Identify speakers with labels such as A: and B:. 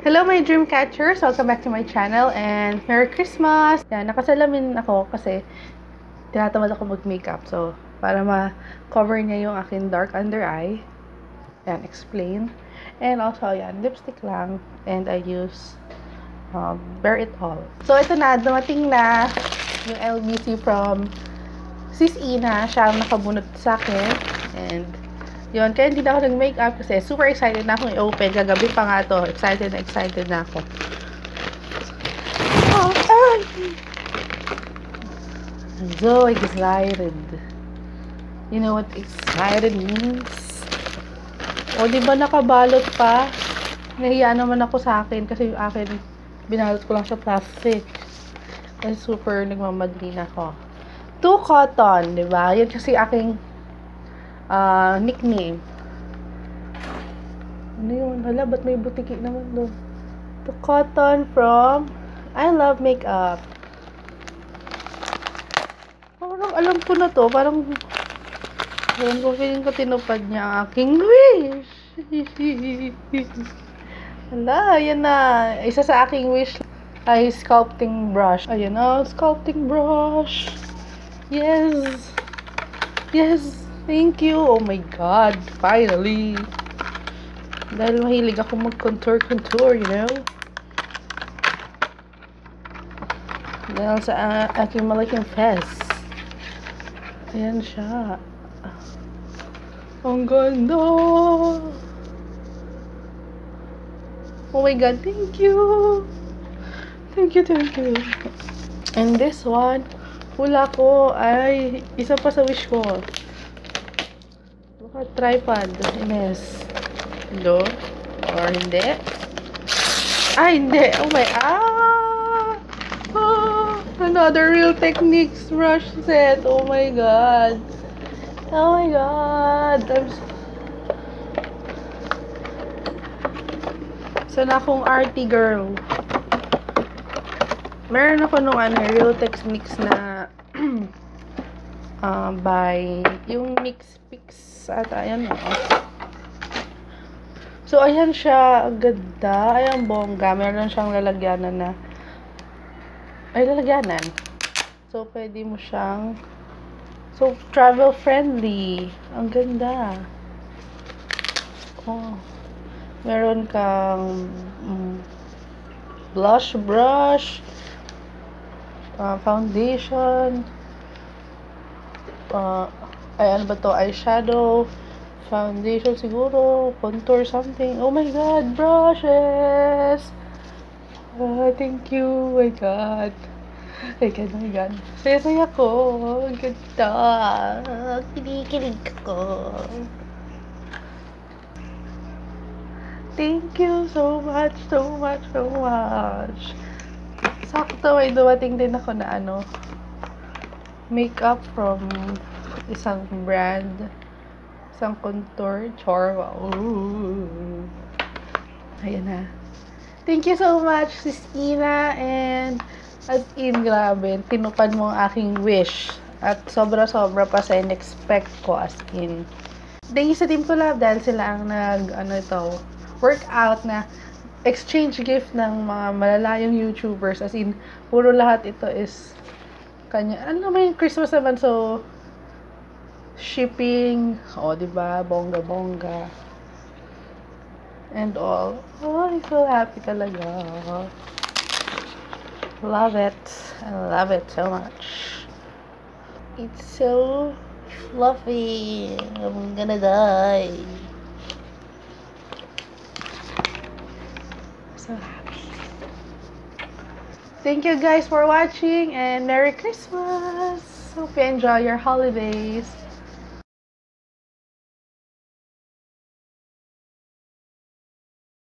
A: Hello my dream catchers! Welcome back to my channel and Merry Christmas! Yan, nakasalamin ako kasi tinatamad ako mag-makeup. So, para ma-cover niya yung aking dark under eye. Yan, explain. And also, yan, lipstick lang. And I use Bare It All. So, ito na, dumating na yung LBC from Sis Ina. Siya ang nakabunot sa akin. And yun, kaya hindi na ako nag-makeup kasi super excited na akong i-open. Kagabi pa nga to. Excited na ako. Oh, ay! I'm so excited. You know what excited means? O, di ba nakabalot pa? Nahiya naman ako sa akin kasi yung akin, binalot ko lang sa plastic. Kasi super nagmamadali na ako. 2 cotton, di ba? Yan kasi aking nickname. Ano yun? Hala, ba't may butiki naman doon? 2 cotton from I Love Makeup. Parang alam ko na to. Parang ayan ko, feeling ko tinupad niya ang aking wish. Hala, ayan na. Isa sa aking wish ay sculpting brush. Ayan na, sculpting brush. Yes. Yes. Thank you. Oh my God. Finally. Dahil mahilig ako mag-contour, you know? Dahil sa aking malaking face. Ayan siya. Ang ganda. Oh my God. Thank you. Thank you. And this one, hula ko ay isa pa sa wish ko. Tripod, Ines. Hello? Or hindi? Hindi. Oh my, another Real Techniques brush set. Oh my God. Sana akong arty girl. Meron ako nung Real Techniques na by yung Mix Pix at ayan o. So ayan siya, ganda. Ayan, bongga. Meron siyang lalagyanan na lalagyanan. So pwede mo siyang travel friendly. Ang ganda. Oh. Meron kang blush brush, foundation, ano ba to? Eyeshadow, foundation siguro, contour something. Oh my God, brushes! Thank you. Oh my God. Oh my God. Saya-saya ko. Ang ganda. Kinikilig ko. Thank you so much. Sakto, may dumating din ako na makeup from isang brand, isang contour, wow. Ayan na. Thank you so much, Sis Ina, and as in, grabe, tinupad mo ang aking wish. At sobra-sobra pa sa in-expect ko, as in. Thank you sa Team Collab dahil sila ang workout na exchange gift ng mga malalayong YouTubers. As in, puro lahat ito is kanya. Ano naman yung Christmas naman, so shipping, diba, bongga and all. I'm so happy talaga. Love it. I love it so much. It's so fluffy. I'm gonna die. So happy. Thank you guys for watching and Merry Christmas. Hope you enjoy your holidays.